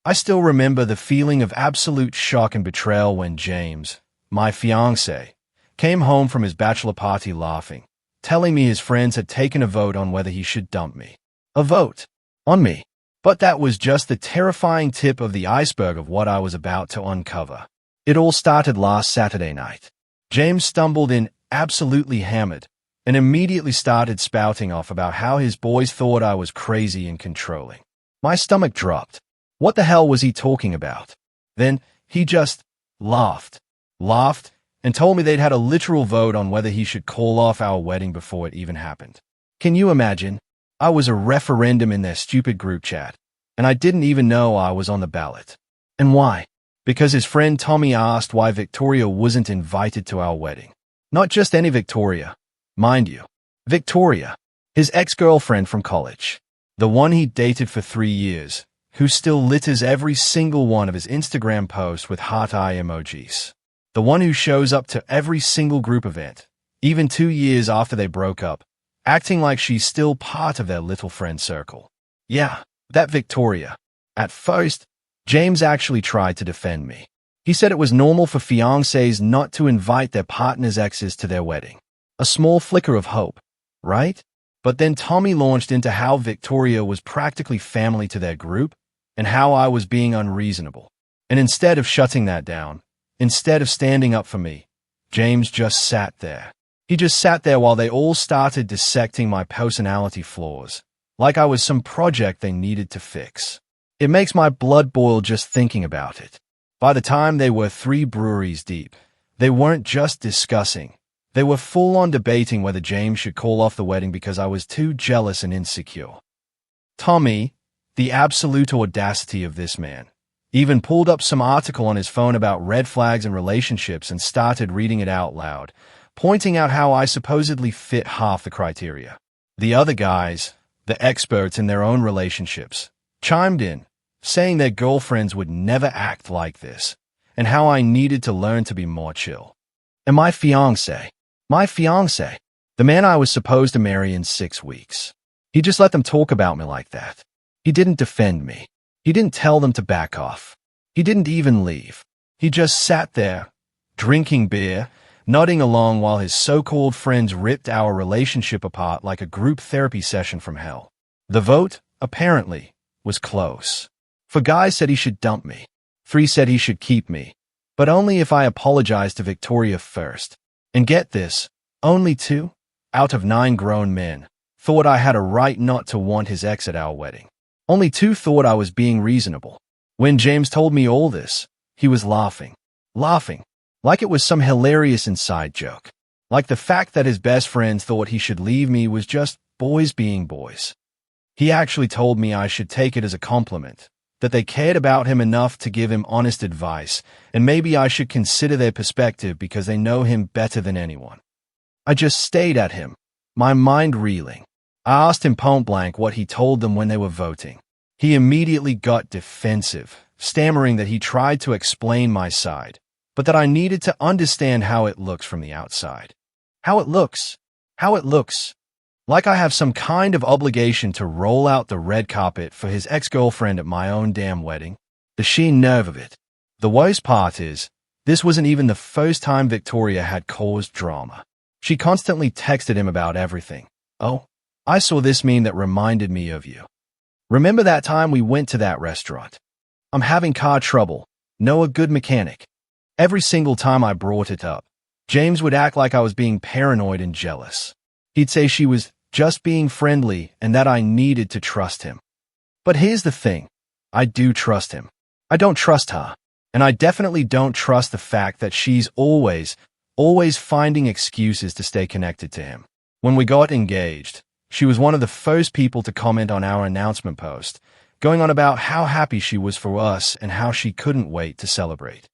I still remember the feeling of absolute shock and betrayal when James, my fiancé, came home from his bachelor party laughing, telling me his friends had taken a vote on whether he should dump me. A vote on me. But that was just the terrifying tip of the iceberg of what I was about to uncover. It all started last Saturday night. James stumbled in absolutely hammered and immediately started spouting off about how his boys thought I was crazy and controlling. My stomach dropped. What the hell was he talking about? Then he just laughed, and told me they'd had a literal vote on whether he should call off our wedding before it even happened. Can you imagine? I was a referendum in their stupid group chat, and I didn't even know I was on the ballot. And why? Because his friend Tommy asked why Victoria wasn't invited to our wedding. Not just any Victoria, mind you. Victoria, his ex-girlfriend from college, the one he dated for 3 years, who still litters every single one of his Instagram posts with heart eye emojis. The one who shows up to every single group event, even 2 years after they broke up, acting like she's still part of their little friend circle. Yeah, that Victoria. At first, James actually tried to defend me. He said it was normal for fiancés not to invite their partner's exes to their wedding. A small flicker of hope, right? But then Tommy launched into how Victoria was practically family to their group and how I was being unreasonable. And instead of shutting that down, instead of standing up for me, James just sat there. He just sat there while they all started dissecting my personality flaws, like I was some project they needed to fix. It makes my blood boil just thinking about it. By the time they were 3 breweries deep, they weren't just discussing. They were full-on debating whether James should call off the wedding because I was too jealous and insecure. Tommy, the absolute audacity of this man, even pulled up some article on his phone about red flags in relationships and started reading it out loud, pointing out how I supposedly fit half the criteria. The other guys, the experts in their own relationships, chimed in, saying their girlfriends would never act like this, and how I needed to learn to be more chill. And my fiancé, the man I was supposed to marry in 6 weeks, he just let them talk about me like that. He didn't defend me. He didn't tell them to back off. He didn't even leave. He just sat there, drinking beer, nodding along while his so-called friends ripped our relationship apart like a group therapy session from hell. The vote, apparently, was close. 4 guys said he should dump me. 3 said he should keep me, but only if I apologized to Victoria first. And get this, only 2, out of 9 grown men, thought I had a right not to want his ex at our wedding. Only 2 thought I was being reasonable. When James told me all this, he was laughing, like it was some hilarious inside joke. Like the fact that his best friends thought he should leave me was just boys being boys. He actually told me I should take it as a compliment, that they cared about him enough to give him honest advice, and maybe I should consider their perspective because they know him better than anyone. I just stayed at him, my mind reeling. I asked him point blank what he told them when they were voting. He immediately got defensive, stammering that he tried to explain my side, but that I needed to understand how it looks from the outside. How it looks. Like I have some kind of obligation to roll out the red carpet for his ex-girlfriend at my own damn wedding. The sheer nerve of it. The worst part is, this wasn't even the first time Victoria had caused drama. She constantly texted him about everything. Oh, I saw this meme that reminded me of you. Remember that time we went to that restaurant? I'm having car trouble. Know a good mechanic. Every single time I brought it up, James would act like I was being paranoid and jealous. He'd say she was just being friendly and that I needed to trust him. But here's the thing. I do trust him. I don't trust her. And I definitely don't trust the fact that she's always finding excuses to stay connected to him. When we got engaged, she was one of the first people to comment on our announcement post, going on about how happy she was for us and how she couldn't wait to celebrate.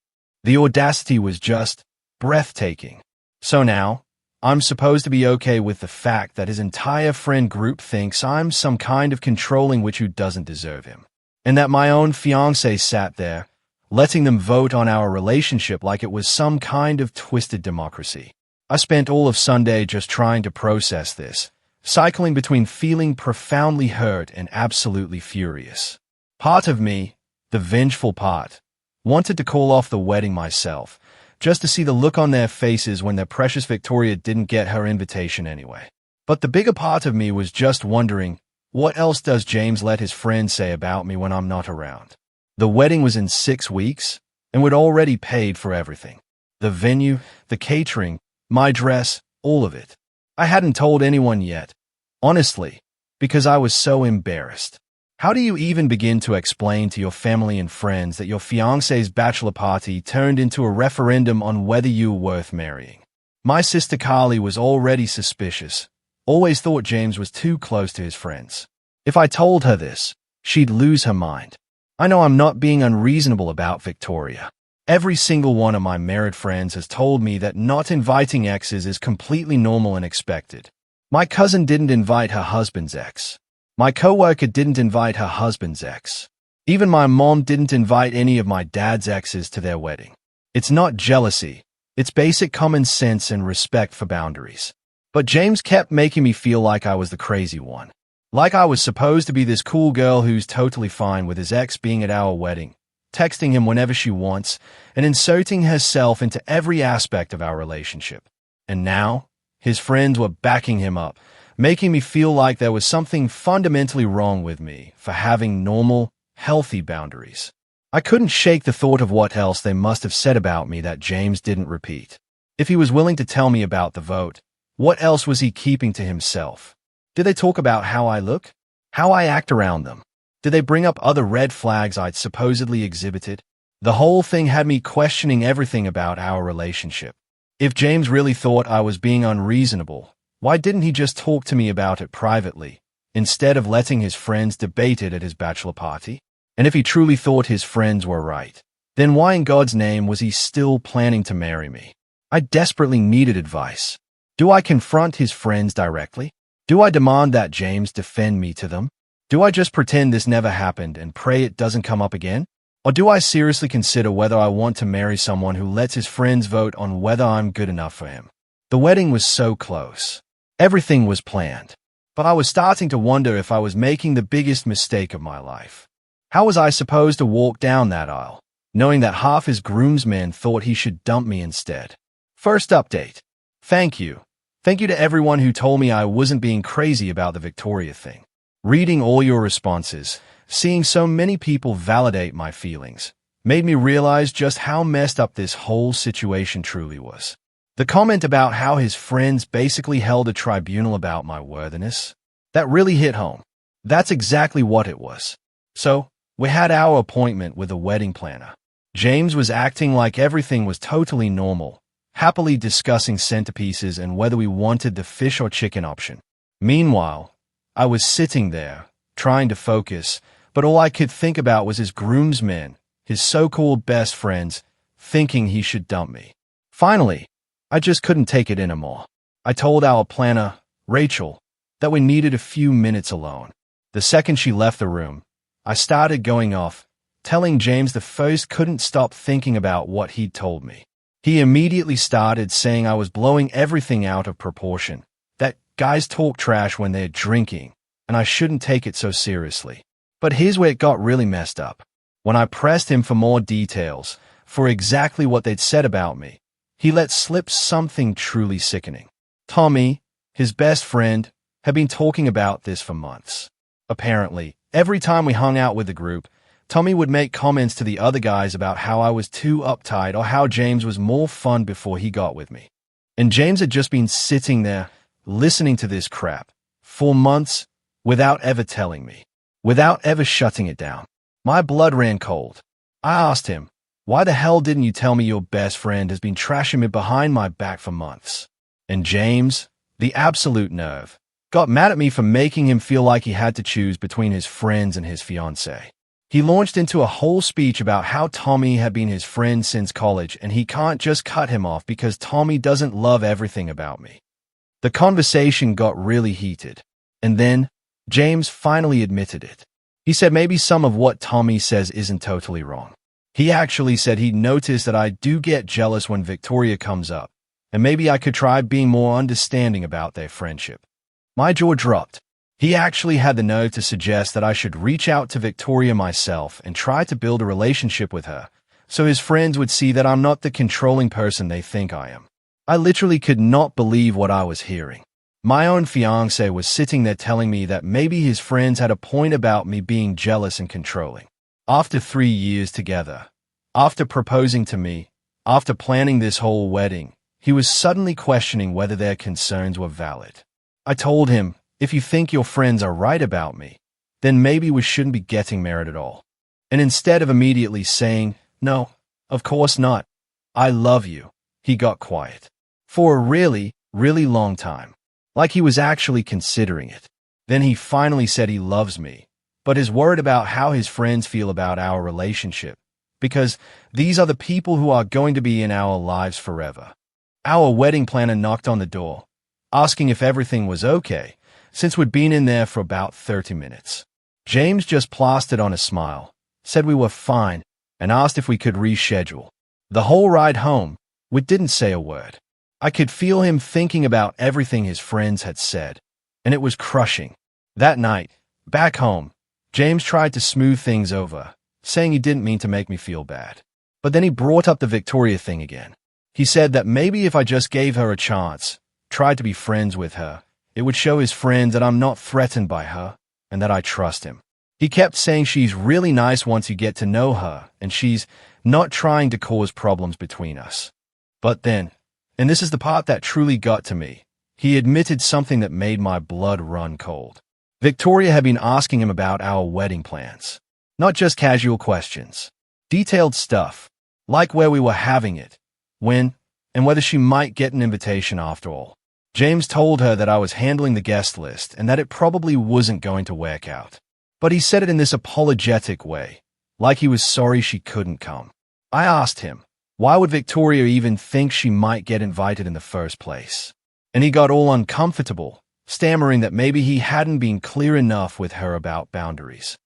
The audacity was just breathtaking. So now, I'm supposed to be okay with the fact that his entire friend group thinks I'm some kind of controlling witch who doesn't deserve him. And that my own fiancé sat there, letting them vote on our relationship like it was some kind of twisted democracy. I spent all of Sunday just trying to process this, cycling between feeling profoundly hurt and absolutely furious. Part of me, the vengeful part. Wanted to call off the wedding myself, just to see the look on their faces when their precious Victoria didn't get her invitation anyway. But the bigger part of me was just wondering, what else does James let his friends say about me when I'm not around? The wedding was in 6 weeks, and we'd already paid for everything. The venue, the catering, my dress, all of it. I hadn't told anyone yet, honestly, because I was so embarrassed. How do you even begin to explain to your family and friends that your fiancé's bachelor party turned into a referendum on whether you were worth marrying? My sister Carly was already suspicious, always thought James was too close to his friends. If I told her this, she'd lose her mind. I know I'm not being unreasonable about Victoria. Every single one of my married friends has told me that not inviting exes is completely normal and expected. My cousin didn't invite her husband's ex. My coworker didn't invite her husband's ex. Even my mom didn't invite any of my dad's exes to their wedding. It's not jealousy. It's basic common sense and respect for boundaries. But James kept making me feel like I was the crazy one. Like I was supposed to be this cool girl who's totally fine with his ex being at our wedding, texting him whenever she wants, and inserting herself into every aspect of our relationship. And now, his friends were backing him up, making me feel like there was something fundamentally wrong with me for having normal, healthy boundaries. I couldn't shake the thought of what else they must have said about me that James didn't repeat. If he was willing to tell me about the vote, what else was he keeping to himself? Did they talk about how I look? How I act around them? Did they bring up other red flags I'd supposedly exhibited? The whole thing had me questioning everything about our relationship. If James really thought I was being unreasonable, why didn't he just talk to me about it privately, instead of letting his friends debate it at his bachelor party? And if he truly thought his friends were right, then why in God's name was he still planning to marry me? I desperately needed advice. Do I confront his friends directly? Do I demand that James defend me to them? Do I just pretend this never happened and pray it doesn't come up again? Or do I seriously consider whether I want to marry someone who lets his friends vote on whether I'm good enough for him? The wedding was so close. Everything was planned. But I was starting to wonder if I was making the biggest mistake of my life. How was I supposed to walk down that aisle, knowing that half his groomsmen thought he should dump me instead? First update. Thank you. Thank you to everyone who told me I wasn't being crazy about the Victoria thing. Reading all your responses, seeing so many people validate my feelings, made me realize just how messed up this whole situation truly was. The comment about how his friends basically held a tribunal about my worthiness, that really hit home. That's exactly what it was. So, we had our appointment with the wedding planner. James was acting like everything was totally normal, happily discussing centerpieces and whether we wanted the fish or chicken option. Meanwhile, I was sitting there, trying to focus, but all I could think about was his groomsmen, his so-called best friends, thinking he should dump me. Finally, I just couldn't take it anymore. I told our planner, Rachel, that we needed a few minutes alone. The second she left the room, I started going off, telling James the first couldn't stop thinking about what he'd told me. He immediately started saying I was blowing everything out of proportion, that guys talk trash when they're drinking, and I shouldn't take it so seriously. But here's where it got really messed up. When I pressed him for more details, for exactly what they'd said about me, he let slip something truly sickening. Tommy, his best friend, had been talking about this for months. Apparently, every time we hung out with the group, Tommy would make comments to the other guys about how I was too uptight or how James was more fun before he got with me. And James had just been sitting there, listening to this crap, for months, without ever telling me, without ever shutting it down. My blood ran cold. I asked him, why the hell didn't you tell me your best friend has been trashing me behind my back for months? And James, the absolute nerve, got mad at me for making him feel like he had to choose between his friends and his fiancé. He launched into a whole speech about how Tommy had been his friend since college and he can't just cut him off because Tommy doesn't love everything about me. The conversation got really heated. And then, James finally admitted it. He said maybe some of what Tommy says isn't totally wrong. He actually said he'd noticed that I do get jealous when Victoria comes up, and maybe I could try being more understanding about their friendship. My jaw dropped. He actually had the nerve to suggest that I should reach out to Victoria myself and try to build a relationship with her, so his friends would see that I'm not the controlling person they think I am. I literally could not believe what I was hearing. My own fiancé was sitting there telling me that maybe his friends had a point about me being jealous and controlling. After 3 years together, after proposing to me, after planning this whole wedding, he was suddenly questioning whether their concerns were valid. I told him, if you think your friends are right about me, then maybe we shouldn't be getting married at all. And instead of immediately saying, no, of course not, I love you, he got quiet. For a really, really long time. Like he was actually considering it. Then he finally said he loves me, but is worried about how his friends feel about our relationship, because these are the people who are going to be in our lives forever. Our wedding planner knocked on the door, asking if everything was okay, since we'd been in there for about 30 minutes. James just plastered on a smile, said we were fine, and asked if we could reschedule. The whole ride home, we didn't say a word. I could feel him thinking about everything his friends had said, and it was crushing. That night, back home, James tried to smooth things over, saying he didn't mean to make me feel bad. But then he brought up the Victoria thing again. He said that maybe if I just gave her a chance, tried to be friends with her, it would show his friends that I'm not threatened by her, and that I trust him. He kept saying she's really nice once you get to know her, and she's not trying to cause problems between us. But then, and this is the part that truly got to me, he admitted something that made my blood run cold. Victoria had been asking him about our wedding plans. Not just casual questions. Detailed stuff, like where we were having it, when, and whether she might get an invitation after all. James told her that I was handling the guest list and that it probably wasn't going to work out. But he said it in this apologetic way, like he was sorry she couldn't come. I asked him, why would Victoria even think she might get invited in the first place? And he got all uncomfortable, stammering that maybe he hadn't been clear enough with her about boundaries.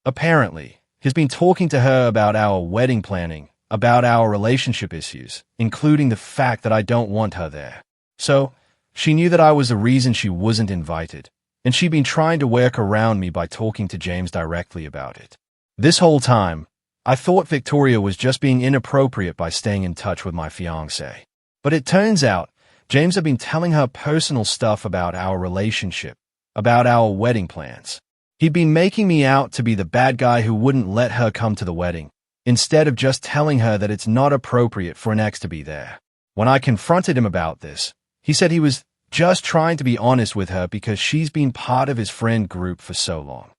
Apparently, he's been talking to her about our wedding planning, about our relationship issues, including the fact that I don't want her there. So, she knew that I was the reason she wasn't invited, and she'd been trying to work around me by talking to James directly about it. This whole time, I thought Victoria was just being inappropriate by staying in touch with my fiancé. But it turns out, James had been telling her personal stuff about our relationship, about our wedding plans. He'd been making me out to be the bad guy who wouldn't let her come to the wedding, instead of just telling her that it's not appropriate for an ex to be there. When I confronted him about this, he said he was just trying to be honest with her because she's been part of his friend group for so long.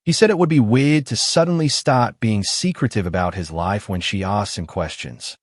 He said it would be weird to suddenly start being secretive about his life when she asks him questions.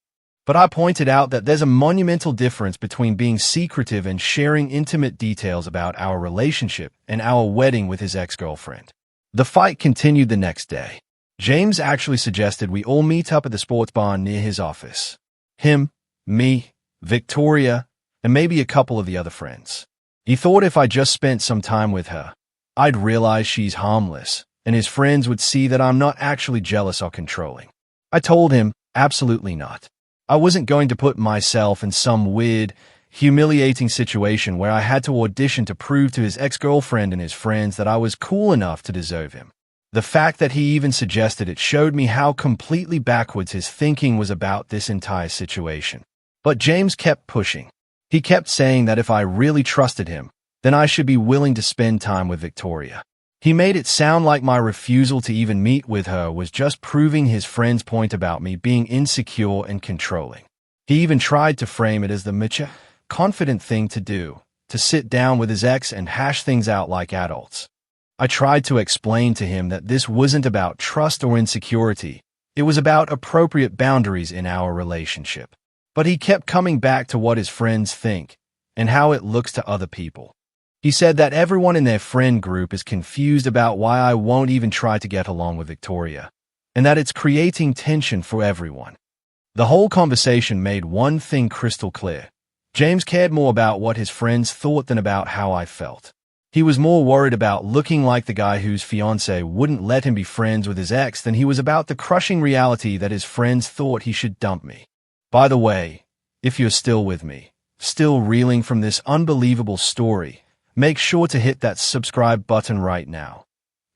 But I pointed out that there's a monumental difference between being secretive and sharing intimate details about our relationship and our wedding with his ex-girlfriend. The fight continued the next day. James actually suggested we all meet up at the sports bar near his office. Him, me, Victoria, and maybe a couple of the other friends. He thought if I just spent some time with her, I'd realize she's harmless, and his friends would see that I'm not actually jealous or controlling. I told him, absolutely not. I wasn't going to put myself in some weird, humiliating situation where I had to audition to prove to his ex-girlfriend and his friends that I was cool enough to deserve him. The fact that he even suggested it showed me how completely backwards his thinking was about this entire situation. But James kept pushing. He kept saying that if I really trusted him, then I should be willing to spend time with Victoria. He made it sound like my refusal to even meet with her was just proving his friend's point about me being insecure and controlling. He even tried to frame it as the mature, confident thing to do, to sit down with his ex and hash things out like adults. I tried to explain to him that this wasn't about trust or insecurity. It was about appropriate boundaries in our relationship. But he kept coming back to what his friends think and how it looks to other people. He said that everyone in their friend group is confused about why I won't even try to get along with Victoria, and that it's creating tension for everyone. The whole conversation made one thing crystal clear. James cared more about what his friends thought than about how I felt. He was more worried about looking like the guy whose fiancé wouldn't let him be friends with his ex than he was about the crushing reality that his friends thought he should dump me. By the way, if you're still with me, still reeling from this unbelievable story, make sure to hit that subscribe button right now.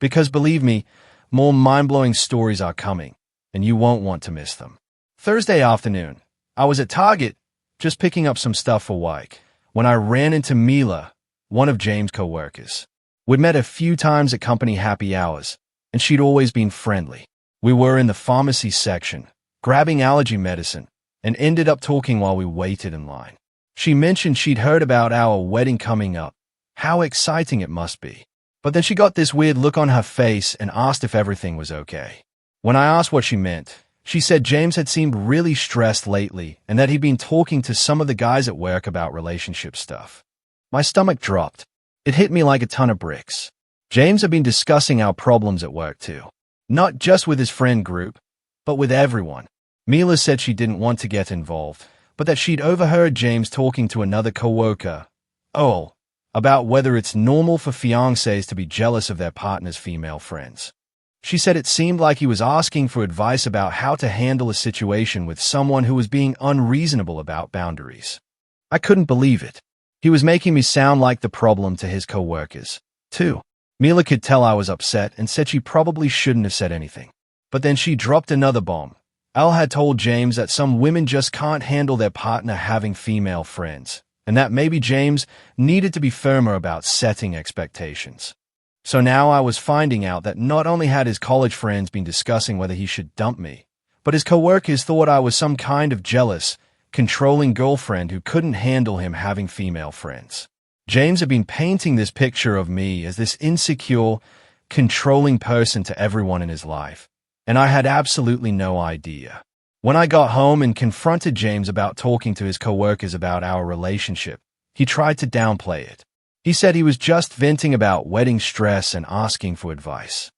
Because believe me, more mind-blowing stories are coming, and you won't want to miss them. Thursday afternoon, I was at Target, just picking up some stuff for Wyke, when I ran into Mila, one of James' co-workers. We'd met a few times at company happy hours, and she'd always been friendly. We were in the pharmacy section, grabbing allergy medicine, and ended up talking while we waited in line. She mentioned she'd heard about our wedding coming up, how exciting it must be. But then she got this weird look on her face and asked if everything was okay. When I asked what she meant, she said James had seemed really stressed lately and that he'd been talking to some of the guys at work about relationship stuff. My stomach dropped. It hit me like a ton of bricks. James had been discussing our problems at work too. Not just with his friend group, but with everyone. Mila said she didn't want to get involved, but that she'd overheard James talking to another coworker, about whether it's normal for fiancés to be jealous of their partner's female friends. She said it seemed like he was asking for advice about how to handle a situation with someone who was being unreasonable about boundaries. I couldn't believe it. He was making me sound like the problem to his coworkers, too. Mila could tell I was upset and said she probably shouldn't have said anything. But then she dropped another bomb. Al had told James that some women just can't handle their partner having female friends, and that maybe James needed to be firmer about setting expectations. So now I was finding out that not only had his college friends been discussing whether he should dump me, but his coworkers thought I was some kind of jealous, controlling girlfriend who couldn't handle him having female friends. James had been painting this picture of me as this insecure, controlling person to everyone in his life, and I had absolutely no idea. When I got home and confronted James about talking to his coworkers about our relationship, he tried to downplay it. He said he was just venting about wedding stress and asking for advice.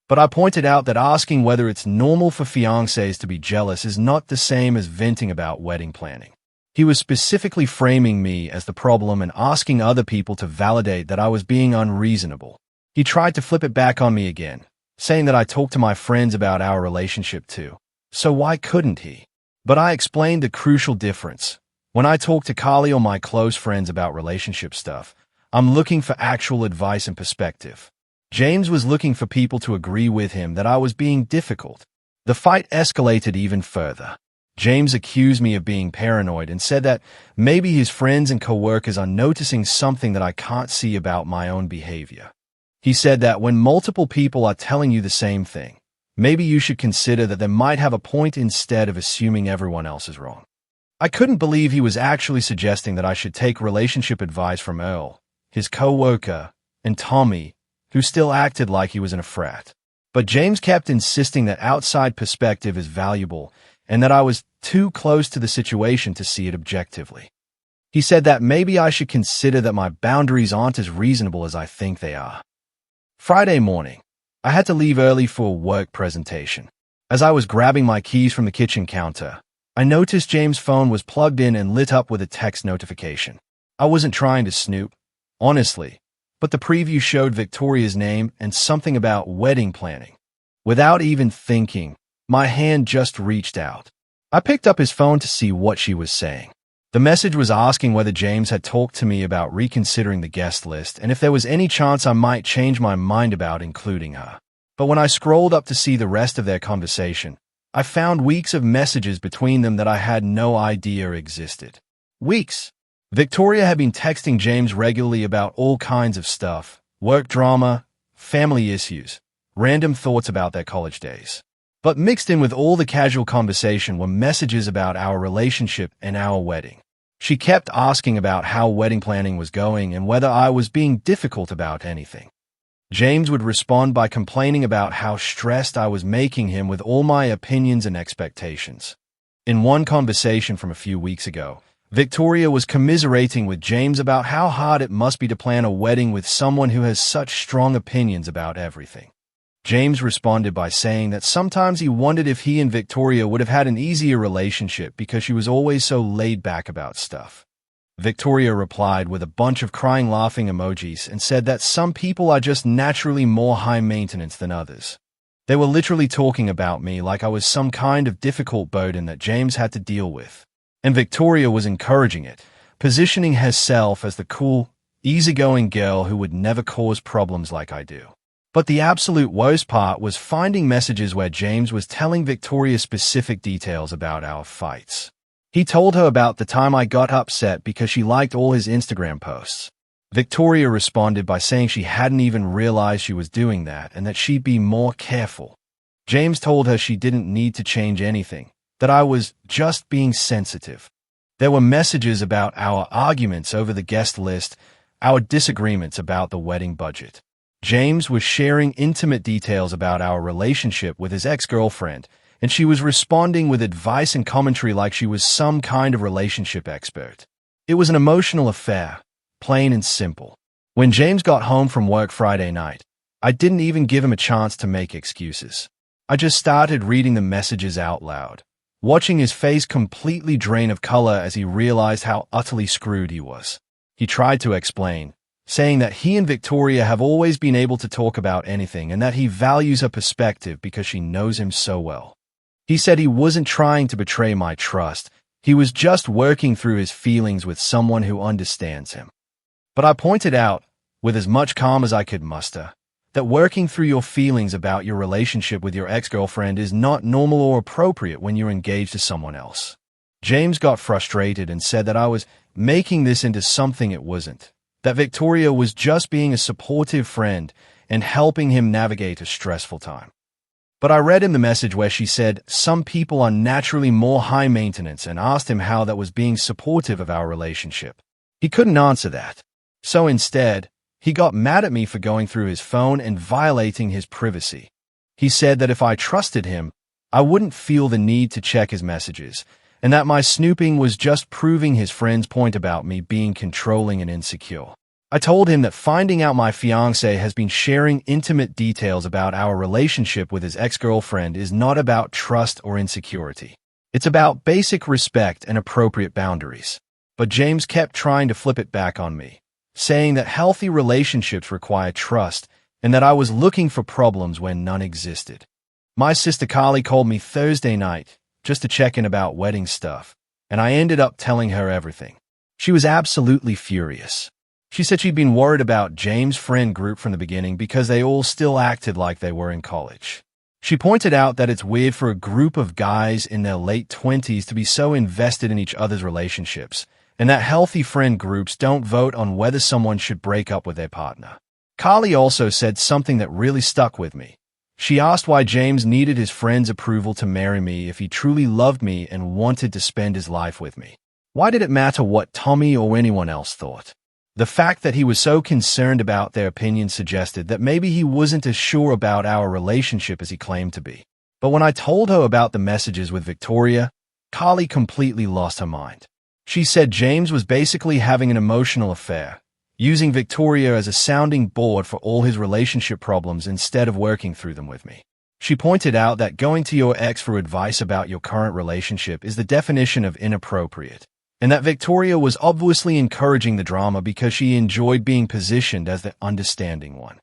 But I pointed out that asking whether it's normal for fiancés to be jealous is not the same as venting about wedding planning. He was specifically framing me as the problem and asking other people to validate that I was being unreasonable. He tried to flip it back on me again, saying that I talked to my friends about our relationship too. So why couldn't he? But I explained the crucial difference. When I talk to Carly or my close friends about relationship stuff, I'm looking for actual advice and perspective. James was looking for people to agree with him that I was being difficult. The fight escalated even further. James accused me of being paranoid and said that maybe his friends and coworkers are noticing something that I can't see about my own behavior. He said that when multiple people are telling you the same thing, maybe you should consider that they might have a point instead of assuming everyone else is wrong. I couldn't believe he was actually suggesting that I should take relationship advice from Earl, his co-worker, and Tommy, who still acted like he was in a frat. But James kept insisting that outside perspective is valuable and that I was too close to the situation to see it objectively. He said that maybe I should consider that my boundaries aren't as reasonable as I think they are. Friday morning, I had to leave early for a work presentation. As I was grabbing my keys from the kitchen counter, I noticed James' phone was plugged in and lit up with a text notification. I wasn't trying to snoop, honestly, but the preview showed Victoria's name and something about wedding planning. Without even thinking, my hand just reached out. I picked up his phone to see what she was saying. The message was asking whether James had talked to me about reconsidering the guest list and if there was any chance I might change my mind about including her. But when I scrolled up to see the rest of their conversation, I found weeks of messages between them that I had no idea existed. Weeks. Victoria had been texting James regularly about all kinds of stuff, work drama, family issues, random thoughts about their college days. But mixed in with all the casual conversation were messages about our relationship and our wedding. She kept asking about how wedding planning was going and whether I was being difficult about anything. James would respond by complaining about how stressed I was making him with all my opinions and expectations. In one conversation from a few weeks ago, Victoria was commiserating with James about how hard it must be to plan a wedding with someone who has such strong opinions about everything. James responded by saying that sometimes he wondered if he and Victoria would have had an easier relationship because she was always so laid back about stuff. Victoria replied with a bunch of crying laughing emojis and said that some people are just naturally more high maintenance than others. They were literally talking about me like I was some kind of difficult burden that James had to deal with. And Victoria was encouraging it, positioning herself as the cool, easygoing girl who would never cause problems like I do. But the absolute worst part was finding messages where James was telling Victoria specific details about our fights. He told her about the time I got upset because she liked all his Instagram posts. Victoria responded by saying she hadn't even realized she was doing that and that she'd be more careful. James told her she didn't need to change anything, that I was just being sensitive. There were messages about our arguments over the guest list, our disagreements about the wedding budget. James was sharing intimate details about our relationship with his ex-girlfriend, and she was responding with advice and commentary like she was some kind of relationship expert. It was an emotional affair, plain and simple. When James got home from work Friday night, I didn't even give him a chance to make excuses. I just started reading the messages out loud, watching his face completely drain of color as he realized how utterly screwed he was. He tried to explain, saying that he and Victoria have always been able to talk about anything and that he values her perspective because she knows him so well. He said he wasn't trying to betray my trust, he was just working through his feelings with someone who understands him. But I pointed out, with as much calm as I could muster, that working through your feelings about your relationship with your ex-girlfriend is not normal or appropriate when you're engaged to someone else. James got frustrated and said that I was making this into something it wasn't, that Victoria was just being a supportive friend and helping him navigate a stressful time. But I read him the message where she said some people are naturally more high maintenance and asked him how that was being supportive of our relationship. He couldn't answer that. So instead, he got mad at me for going through his phone and violating his privacy. He said that if I trusted him, I wouldn't feel the need to check his messages, and that my snooping was just proving his friend's point about me being controlling and insecure. I told him that finding out my fiancé has been sharing intimate details about our relationship with his ex-girlfriend is not about trust or insecurity. It's about basic respect and appropriate boundaries. But James kept trying to flip it back on me, saying that healthy relationships require trust and that I was looking for problems when none existed. My sister Carly called me Thursday night just to check in about wedding stuff, and I ended up telling her everything. She was absolutely furious. She said she'd been worried about James' friend group from the beginning because they all still acted like they were in college. She pointed out that it's weird for a group of guys in their late 20s to be so invested in each other's relationships, and that healthy friend groups don't vote on whether someone should break up with their partner. Carly also said something that really stuck with me. She asked why James needed his friend's approval to marry me if he truly loved me and wanted to spend his life with me. Why did it matter what Tommy or anyone else thought? The fact that he was so concerned about their opinion suggested that maybe he wasn't as sure about our relationship as he claimed to be. But when I told her about the messages with Victoria, Carly completely lost her mind. She said James was basically having an emotional affair, using Victoria as a sounding board for all his relationship problems instead of working through them with me. She pointed out that going to your ex for advice about your current relationship is the definition of inappropriate, and that Victoria was obviously encouraging the drama because she enjoyed being positioned as the understanding one.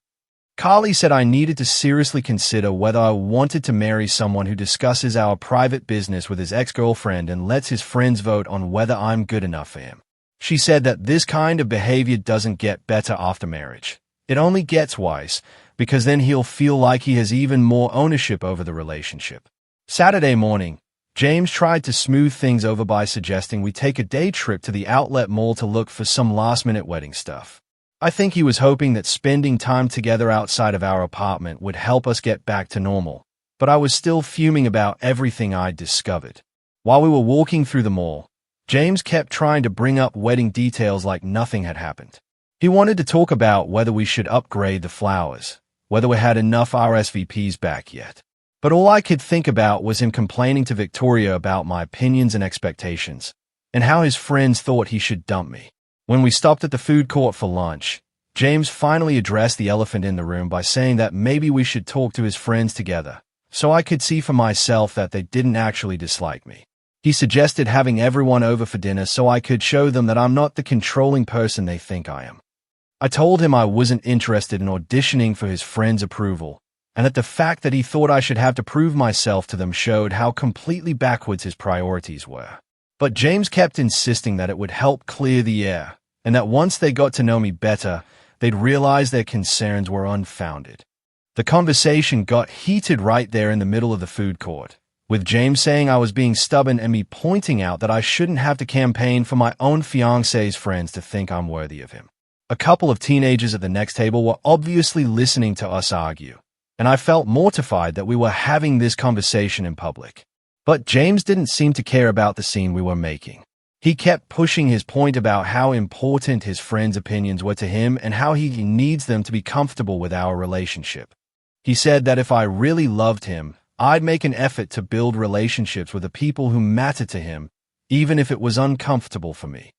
Carly said I needed to seriously consider whether I wanted to marry someone who discusses our private business with his ex-girlfriend and lets his friends vote on whether I'm good enough for him. She said that this kind of behavior doesn't get better after marriage. It only gets worse, because then he'll feel like he has even more ownership over the relationship. Saturday morning, James tried to smooth things over by suggesting we take a day trip to the outlet mall to look for some last-minute wedding stuff. I think he was hoping that spending time together outside of our apartment would help us get back to normal, but I was still fuming about everything I'd discovered. While we were walking through the mall, James kept trying to bring up wedding details like nothing had happened. He wanted to talk about whether we should upgrade the flowers, whether we had enough RSVPs back yet. But all I could think about was him complaining to Victoria about my opinions and expectations, and how his friends thought he should dump me. When we stopped at the food court for lunch, James finally addressed the elephant in the room by saying that maybe we should talk to his friends together, so I could see for myself that they didn't actually dislike me. He suggested having everyone over for dinner so I could show them that I'm not the controlling person they think I am. I told him I wasn't interested in auditioning for his friends' approval, and that the fact that he thought I should have to prove myself to them showed how completely backwards his priorities were. But James kept insisting that it would help clear the air, and that once they got to know me better, they'd realize their concerns were unfounded. The conversation got heated right there in the middle of the food court, with James saying I was being stubborn and me pointing out that I shouldn't have to campaign for my own fiancé's friends to think I'm worthy of him. A couple of teenagers at the next table were obviously listening to us argue, and I felt mortified that we were having this conversation in public. But James didn't seem to care about the scene we were making. He kept pushing his point about how important his friends' opinions were to him and how he needs them to be comfortable with our relationship. He said that if I really loved him, I'd make an effort to build relationships with the people who mattered to him, even if it was uncomfortable for me.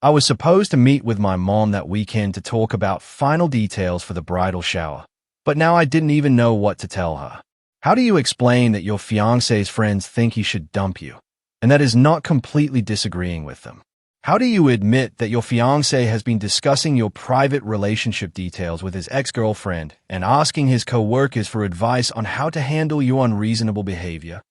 I was supposed to meet with my mom that weekend to talk about final details for the bridal shower, but now I didn't even know what to tell her. How do you explain that your fiancé's friends think he should dump you, and that is not completely disagreeing with them? How do you admit that your fiancé has been discussing your private relationship details with his ex-girlfriend and asking his co-workers for advice on how to handle your unreasonable behavior?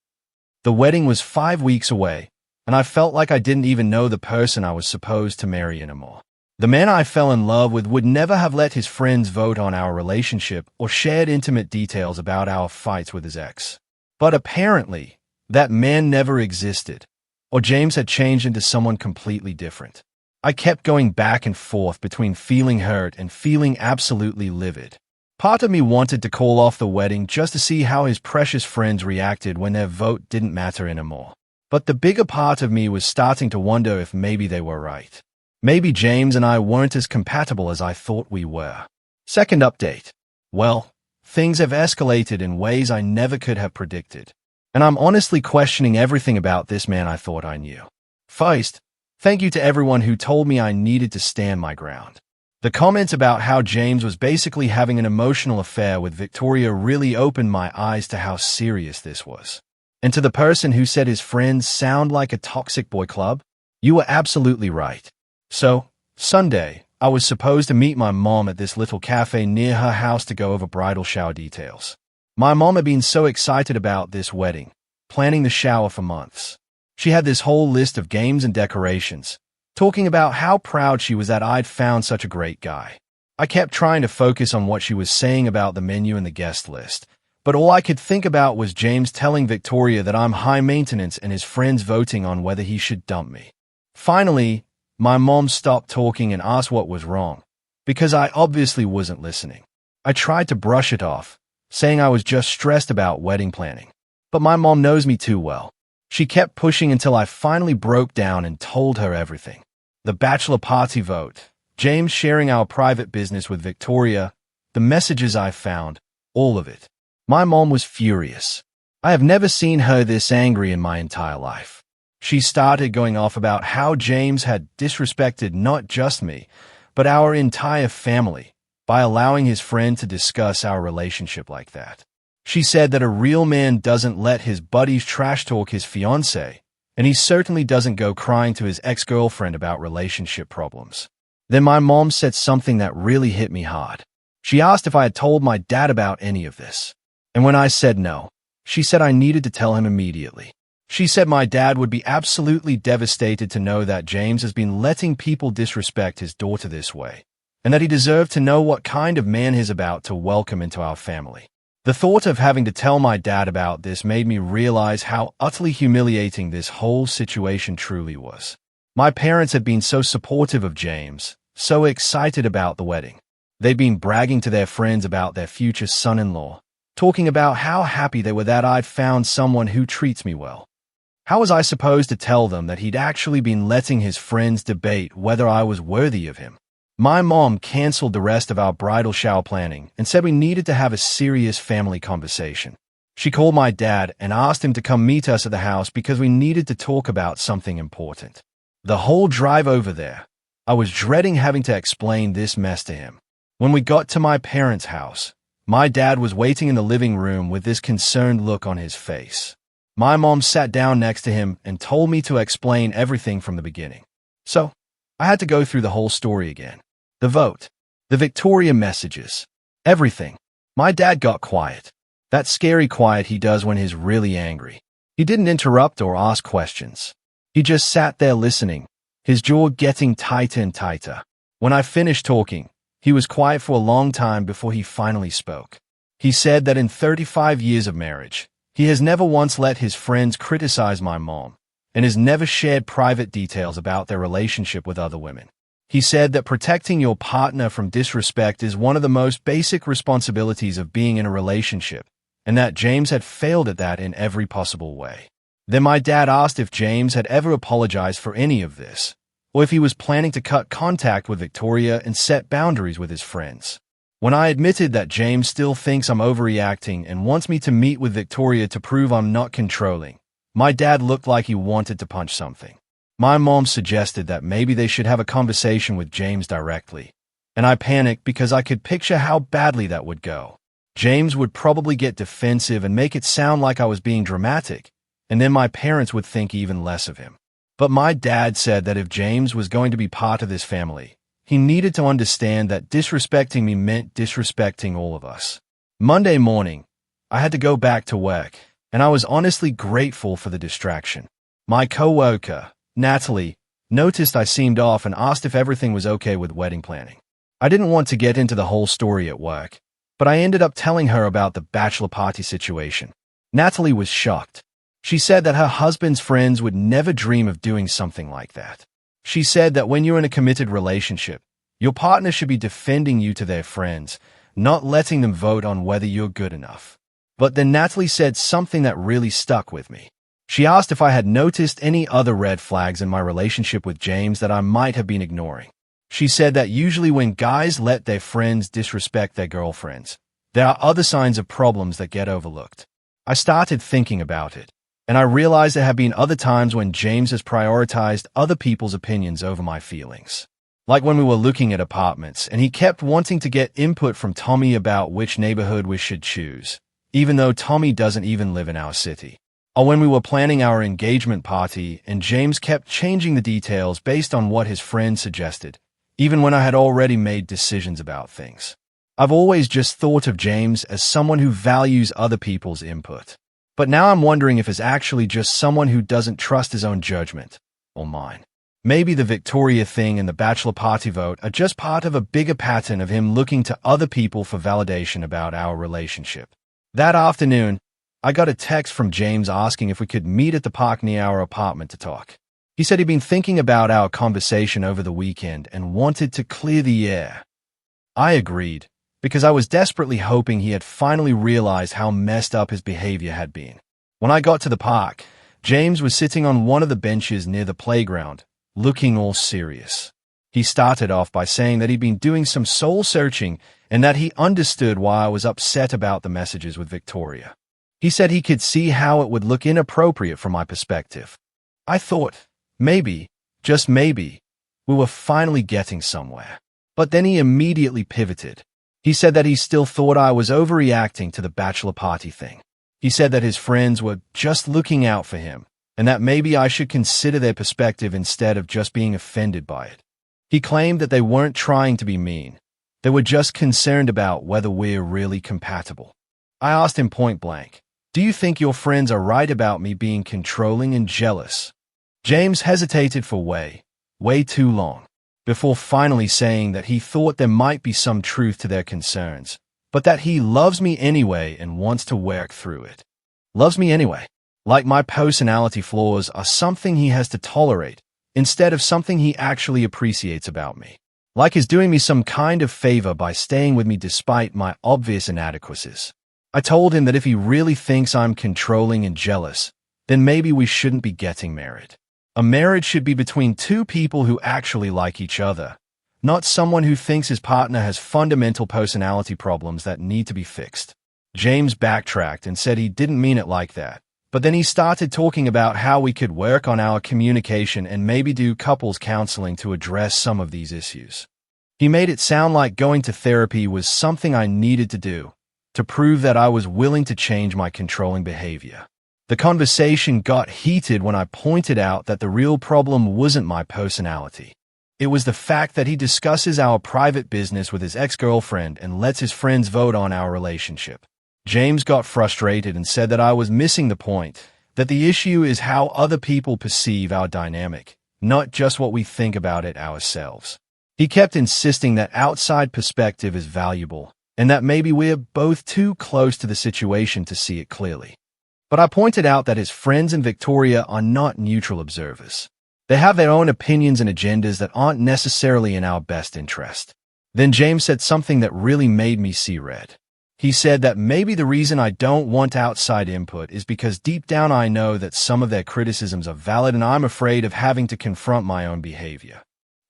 The wedding was 5 weeks away, and I felt like I didn't even know the person I was supposed to marry anymore. The man I fell in love with would never have let his friends vote on our relationship or shared intimate details about our fights with his ex. But apparently, that man never existed, or James had changed into someone completely different. I kept going back and forth between feeling hurt and feeling absolutely livid. Part of me wanted to call off the wedding just to see how his precious friends reacted when their vote didn't matter anymore. But the bigger part of me was starting to wonder if maybe they were right. Maybe James and I weren't as compatible as I thought we were. Second update. Well, things have escalated in ways I never could have predicted, and I'm honestly questioning everything about this man I thought I knew. First, thank you to everyone who told me I needed to stand my ground. The comments about how James was basically having an emotional affair with Victoria really opened my eyes to how serious this was. And to the person who said his friends sound like a toxic boy club, you were absolutely right. So, Sunday, I was supposed to meet my mom at this little cafe near her house to go over bridal shower details. My mom had been so excited about this wedding, planning the shower for months. She had this whole list of games and decorations, talking about how proud she was that I'd found such a great guy. I kept trying to focus on what she was saying about the menu and the guest list, but all I could think about was James telling Victoria that I'm high maintenance and his friends voting on whether he should dump me. Finally, my mom stopped talking and asked what was wrong, because I obviously wasn't listening. I tried to brush it off, saying I was just stressed about wedding planning. But my mom knows me too well. She kept pushing until I finally broke down and told her everything. The bachelor party vote, James sharing our private business with Victoria, the messages I found, all of it. My mom was furious. I have never seen her this angry in my entire life. She started going off about how James had disrespected not just me, but our entire family by allowing his friend to discuss our relationship like that. She said that a real man doesn't let his buddies trash talk his fiancé, and he certainly doesn't go crying to his ex-girlfriend about relationship problems. Then my mom said something that really hit me hard. She asked if I had told my dad about any of this. And when I said no, she said I needed to tell him immediately. She said my dad would be absolutely devastated to know that James has been letting people disrespect his daughter this way, and that he deserved to know what kind of man he's about to welcome into our family. The thought of having to tell my dad about this made me realize how utterly humiliating this whole situation truly was. My parents had been so supportive of James, so excited about the wedding. They'd been bragging to their friends about their future son-in-law, talking about how happy they were that I'd found someone who treats me well. How was I supposed to tell them that he'd actually been letting his friends debate whether I was worthy of him? My mom canceled the rest of our bridal shower planning and said we needed to have a serious family conversation. She called my dad and asked him to come meet us at the house because we needed to talk about something important. The whole drive over there, I was dreading having to explain this mess to him. When we got to my parents' house, my dad was waiting in the living room with this concerned look on his face. My mom sat down next to him and told me to explain everything from the beginning. So, I had to go through the whole story again. The vote, the Victoria messages, everything. My dad got quiet. That scary quiet he does when he's really angry. He didn't interrupt or ask questions. He just sat there listening, his jaw getting tighter and tighter. When I finished talking, he was quiet for a long time before he finally spoke. He said that in 35 years of marriage, he has never once let his friends criticize my mom, and has never shared private details about their relationship with other women. He said that protecting your partner from disrespect is one of the most basic responsibilities of being in a relationship, and that James had failed at that in every possible way. Then my dad asked if James had ever apologized for any of this, or if he was planning to cut contact with Victoria and set boundaries with his friends. When I admitted that James still thinks I'm overreacting and wants me to meet with Victoria to prove I'm not controlling, my dad looked like he wanted to punch something. My mom suggested that maybe they should have a conversation with James directly, and I panicked because I could picture how badly that would go. James would probably get defensive and make it sound like I was being dramatic, and then my parents would think even less of him. But my dad said that if James was going to be part of this family, he needed to understand that disrespecting me meant disrespecting all of us. Monday morning, I had to go back to work, and I was honestly grateful for the distraction. My coworker, Natalie, noticed I seemed off and asked if everything was okay with wedding planning. I didn't want to get into the whole story at work, but I ended up telling her about the bachelor party situation. Natalie was shocked. She said that her husband's friends would never dream of doing something like that. She said that when you're in a committed relationship, your partner should be defending you to their friends, not letting them vote on whether you're good enough. But then Natalie said something that really stuck with me. She asked if I had noticed any other red flags in my relationship with James that I might have been ignoring. She said that usually when guys let their friends disrespect their girlfriends, there are other signs of problems that get overlooked. I started thinking about it, and I realized there have been other times when James has prioritized other people's opinions over my feelings. Like when we were looking at apartments, and he kept wanting to get input from Tommy about which neighborhood we should choose, even though Tommy doesn't even live in our city. Or when we were planning our engagement party, and James kept changing the details based on what his friends suggested, even when I had already made decisions about things. I've always just thought of James as someone who values other people's input. But now I'm wondering if he's actually just someone who doesn't trust his own judgment, or mine. Maybe the Victoria thing and the bachelor party vote are just part of a bigger pattern of him looking to other people for validation about our relationship. That afternoon, I got a text from James asking if we could meet at the park near our apartment to talk. He said he'd been thinking about our conversation over the weekend and wanted to clear the air. I agreed, because I was desperately hoping he had finally realized how messed up his behavior had been. When I got to the park, James was sitting on one of the benches near the playground, looking all serious. He started off by saying that he'd been doing some soul-searching and that he understood why I was upset about the messages with Victoria. He said he could see how it would look inappropriate from my perspective. I thought, maybe, just maybe, we were finally getting somewhere. But then he immediately pivoted. He said that he still thought I was overreacting to the bachelor party thing. He said that his friends were just looking out for him, and that maybe I should consider their perspective instead of just being offended by it. He claimed that they weren't trying to be mean. They were just concerned about whether we're really compatible. I asked him point blank, "Do you think your friends are right about me being controlling and jealous?" James hesitated for way too long, before finally saying that he thought there might be some truth to their concerns, but that he loves me anyway and wants to work through it. Loves me anyway. Like my personality flaws are something he has to tolerate, instead of something he actually appreciates about me. Like he's doing me some kind of favor by staying with me despite my obvious inadequacies. I told him that if he really thinks I'm controlling and jealous, then maybe we shouldn't be getting married. A marriage should be between two people who actually like each other, not someone who thinks his partner has fundamental personality problems that need to be fixed. James backtracked and said he didn't mean it like that, but then he started talking about how we could work on our communication and maybe do couples counseling to address some of these issues. He made it sound like going to therapy was something I needed to do, to prove that I was willing to change my controlling behavior. The conversation got heated when I pointed out that the real problem wasn't my personality. It was the fact that he discusses our private business with his ex-girlfriend and lets his friends vote on our relationship. James got frustrated and said that I was missing the point, that the issue is how other people perceive our dynamic, not just what we think about it ourselves. He kept insisting that outside perspective is valuable, and that maybe we're both too close to the situation to see it clearly. But I pointed out that his friends and Victoria are not neutral observers. They have their own opinions and agendas that aren't necessarily in our best interest. Then James said something that really made me see red. He said that maybe the reason I don't want outside input is because deep down I know that some of their criticisms are valid and I'm afraid of having to confront my own behavior.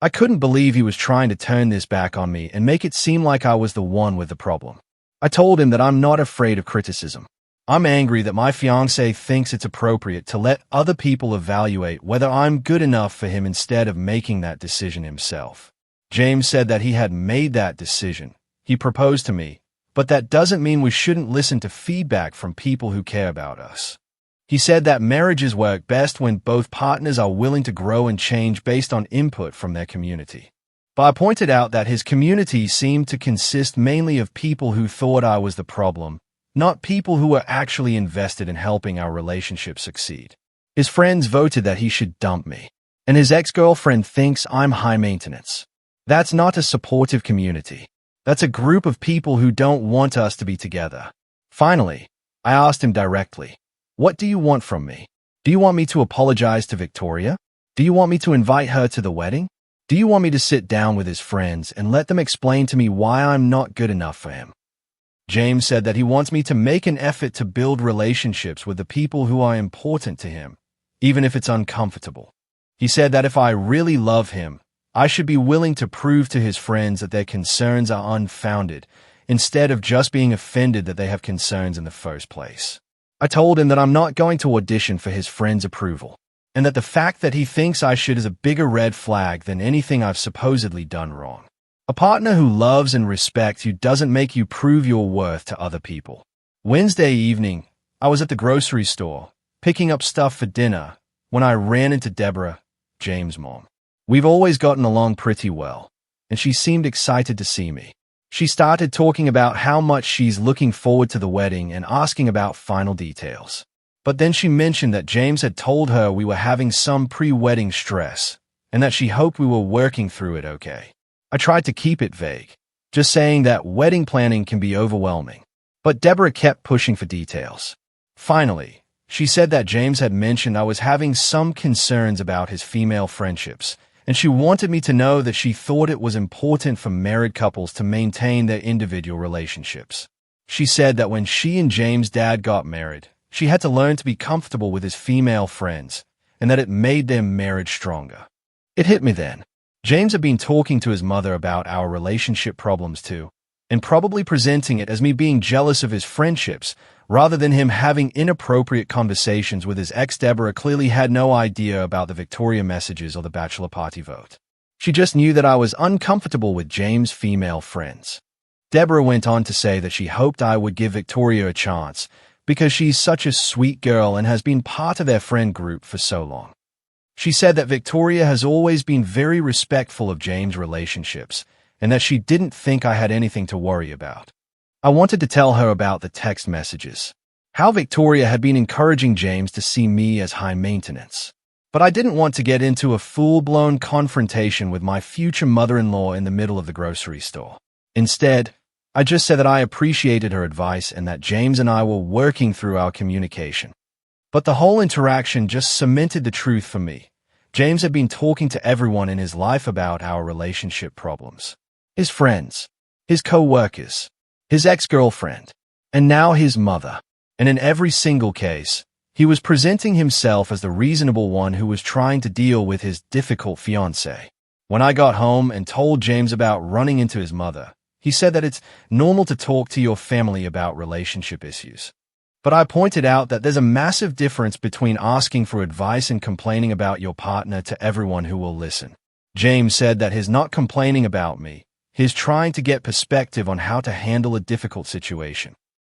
I couldn't believe he was trying to turn this back on me and make it seem like I was the one with the problem. I told him that I'm not afraid of criticism. I'm angry that my fiancé thinks it's appropriate to let other people evaluate whether I'm good enough for him instead of making that decision himself. James said that he had made that decision. He proposed to me, but that doesn't mean we shouldn't listen to feedback from people who care about us. He said that marriages work best when both partners are willing to grow and change based on input from their community. But I pointed out that his community seemed to consist mainly of people who thought I was the problem, not people who were actually invested in helping our relationship succeed. His friends voted that he should dump me, and his ex-girlfriend thinks I'm high maintenance. That's not a supportive community. That's a group of people who don't want us to be together. Finally, I asked him directly, "What do you want from me? Do you want me to apologize to Victoria? Do you want me to invite her to the wedding? Do you want me to sit down with his friends and let them explain to me why I'm not good enough for him?" James said that he wants me to make an effort to build relationships with the people who are important to him, even if it's uncomfortable. He said that if I really love him, I should be willing to prove to his friends that their concerns are unfounded, instead of just being offended that they have concerns in the first place. I told him that I'm not going to audition for his friends' approval, and that the fact that he thinks I should is a bigger red flag than anything I've supposedly done wrong. A partner who loves and respects you doesn't make you prove your worth to other people. Wednesday evening, I was at the grocery store, picking up stuff for dinner, when I ran into Deborah, James' mom. We've always gotten along pretty well, and she seemed excited to see me. She started talking about how much she's looking forward to the wedding and asking about final details. But then she mentioned that James had told her we were having some pre-wedding stress, and that she hoped we were working through it okay. I tried to keep it vague, just saying that wedding planning can be overwhelming. But Deborah kept pushing for details. Finally, she said that James had mentioned I was having some concerns about his female friendships, and she wanted me to know that she thought it was important for married couples to maintain their individual relationships. She said that when she and James' dad got married, she had to learn to be comfortable with his female friends, and that it made their marriage stronger. It hit me then. James had been talking to his mother about our relationship problems too, and probably presenting it as me being jealous of his friendships, rather than him having inappropriate conversations with his ex. Deborah clearly had no idea about the Victoria messages or the bachelor party vote. She just knew that I was uncomfortable with James' female friends. Deborah went on to say that she hoped I would give Victoria a chance, because she's such a sweet girl and has been part of their friend group for so long. She said that Victoria has always been very respectful of James' relationships, and that she didn't think I had anything to worry about. I wanted to tell her about the text messages, how Victoria had been encouraging James to see me as high maintenance. But I didn't want to get into a full-blown confrontation with my future mother-in-law in the middle of the grocery store. Instead, I just said that I appreciated her advice and that James and I were working through our communication. But the whole interaction just cemented the truth for me. James had been talking to everyone in his life about our relationship problems. His friends, his co-workers, his ex-girlfriend, and now his mother. And in every single case, he was presenting himself as the reasonable one who was trying to deal with his difficult fiancé. When I got home and told James about running into his mother, he said that it's normal to talk to your family about relationship issues. But I pointed out that there's a massive difference between asking for advice and complaining about your partner to everyone who will listen. James said that he's not complaining about me. He's trying to get perspective on how to handle a difficult situation.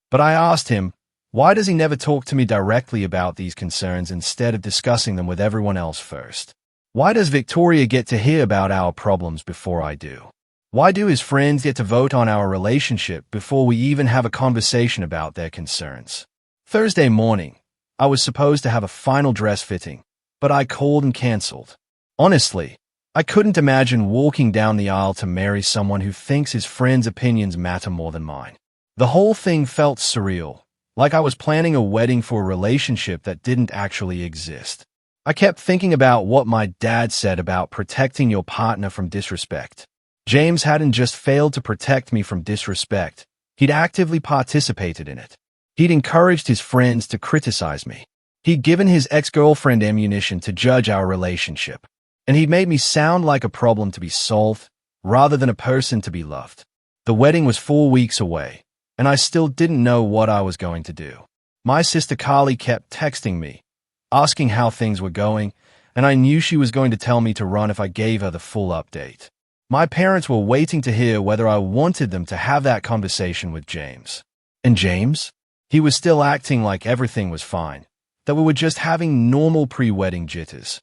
But I asked him, why does he never talk to me directly about these concerns instead of discussing them with everyone else first? Why does Victoria get to hear about our problems before I do? Why do his friends get to vote on our relationship before we even have a conversation about their concerns? Thursday morning, I was supposed to have a final dress fitting, but I called and canceled. Honestly, I couldn't imagine walking down the aisle to marry someone who thinks his friends' opinions matter more than mine. The whole thing felt surreal, like I was planning a wedding for a relationship that didn't actually exist. I kept thinking about what my dad said about protecting your partner from disrespect. James hadn't just failed to protect me from disrespect, he'd actively participated in it. He'd encouraged his friends to criticize me. He'd given his ex-girlfriend ammunition to judge our relationship. And he'd made me sound like a problem to be solved, rather than a person to be loved. The wedding was 4 weeks away, and I still didn't know what I was going to do. My sister Carly kept texting me, asking how things were going, and I knew she was going to tell me to run if I gave her the full update. My parents were waiting to hear whether I wanted them to have that conversation with James. And James? He was still acting like everything was fine, that we were just having normal pre-wedding jitters.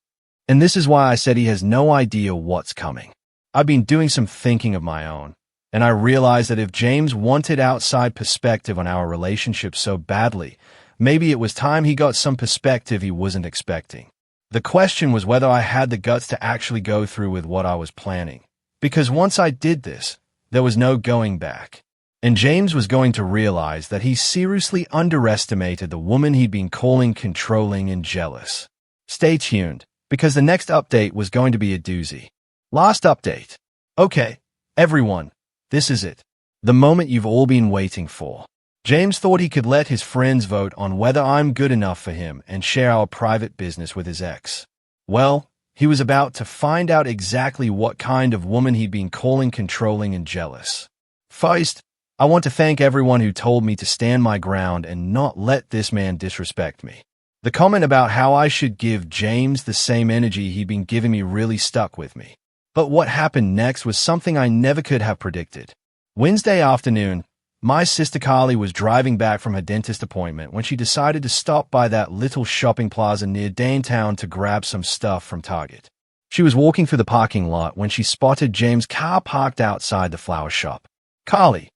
And this is why I said he has no idea what's coming. I've been doing some thinking of my own, and I realized that if James wanted outside perspective on our relationship so badly, maybe it was time he got some perspective he wasn't expecting. The question was whether I had the guts to actually go through with what I was planning. Because once I did this, there was no going back. And James was going to realize that he seriously underestimated the woman he'd been calling controlling and jealous. Stay tuned, because the next update was going to be a doozy. Last update. Okay, everyone, this is it. The moment you've all been waiting for. James thought he could let his friends vote on whether I'm good enough for him and share our private business with his ex. Well, he was about to find out exactly what kind of woman he'd been calling controlling and jealous. First, I want to thank everyone who told me to stand my ground and not let this man disrespect me. The comment about how I should give James the same energy he'd been giving me really stuck with me. But what happened next was something I never could have predicted. Wednesday afternoon, my sister Carly was driving back from her dentist appointment when she decided to stop by that little shopping plaza near downtown to grab some stuff from Target. She was walking through the parking lot when she spotted James' car parked outside the flower shop. Carly,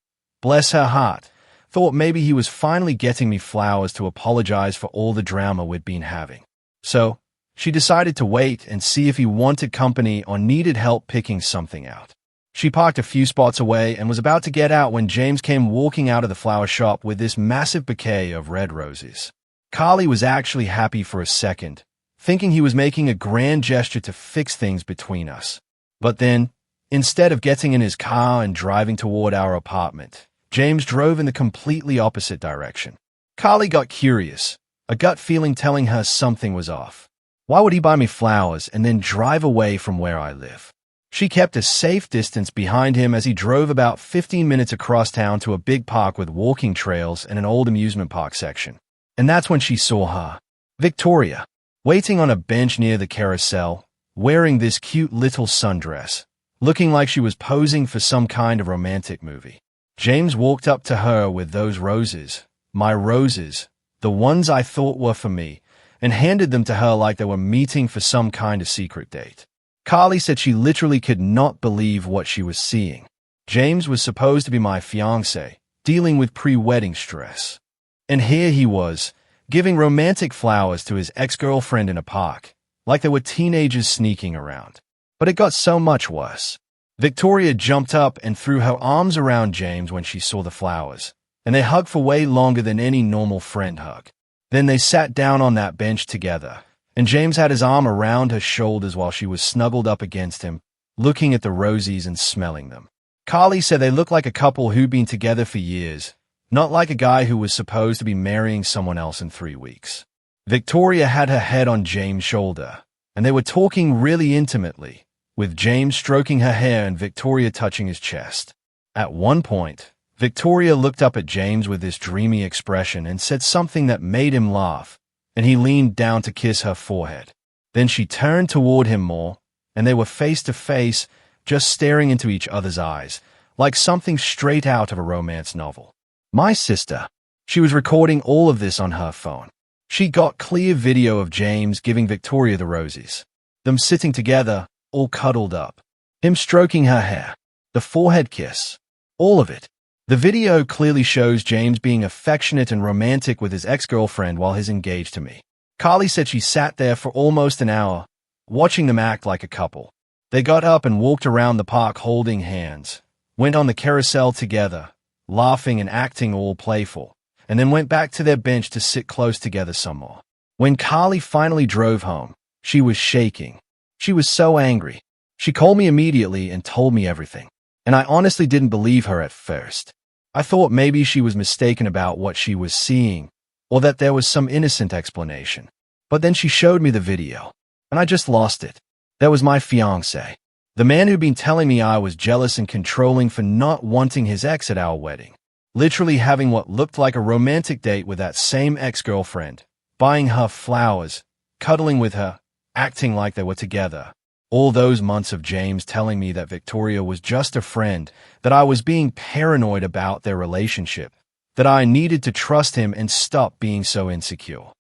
bless her heart, thought maybe he was finally getting me flowers to apologize for all the drama we'd been having. So, she decided to wait and see if he wanted company or needed help picking something out. She parked a few spots away and was about to get out when James came walking out of the flower shop with this massive bouquet of red roses. Carly was actually happy for a second, thinking he was making a grand gesture to fix things between us. But then, instead of getting in his car and driving toward our apartment, James drove in the completely opposite direction. Carly got curious, a gut feeling telling her something was off. Why would he buy me flowers and then drive away from where I live? She kept a safe distance behind him as he drove about 15 minutes across town to a big park with walking trails and an old amusement park section. And that's when she saw her, Victoria, waiting on a bench near the carousel, wearing this cute little sundress, looking like she was posing for some kind of romantic movie. James walked up to her with those roses, my roses, the ones I thought were for me, and handed them to her like they were meeting for some kind of secret date. Carly said she literally could not believe what she was seeing. James was supposed to be my fiancé, dealing with pre-wedding stress. And here he was, giving romantic flowers to his ex-girlfriend in a park, like they were teenagers sneaking around. But it got so much worse. Victoria jumped up and threw her arms around James when she saw the flowers, and they hugged for way longer than any normal friend hug. Then they sat down on that bench together, and James had his arm around her shoulders while she was snuggled up against him, looking at the rosies and smelling them. Carly said they looked like a couple who'd been together for years, not like a guy who was supposed to be marrying someone else in 3 weeks. Victoria had her head on James' shoulder, and they were talking really intimately, with James stroking her hair and Victoria touching his chest. At one point, Victoria looked up at James with this dreamy expression and said something that made him laugh, and he leaned down to kiss her forehead. Then she turned toward him more, and they were face to face, just staring into each other's eyes, like something straight out of a romance novel. My sister, she was recording all of this on her phone. She got clear video of James giving Victoria the roses, them sitting together, all cuddled up, him stroking her hair, the forehead kiss, all of it. The video clearly shows James being affectionate and romantic with his ex-girlfriend while he's engaged to me. Carly said she sat there for almost an hour, watching them act like a couple. They got up and walked around the park holding hands, went on the carousel together, laughing and acting all playful, and then went back to their bench to sit close together some more. When Carly finally drove home, she was shaking. She was so angry. She called me immediately and told me everything. And I honestly didn't believe her at first. I thought maybe she was mistaken about what she was seeing, or that there was some innocent explanation. But then she showed me the video, and I just lost it. That was my fiancé. The man who'd been telling me I was jealous and controlling for not wanting his ex at our wedding. Literally having what looked like a romantic date with that same ex-girlfriend, buying her flowers, cuddling with her, acting like they were together. All those months of James telling me that Victoria was just a friend, that I was being paranoid about their relationship, that I needed to trust him and stop being so insecure.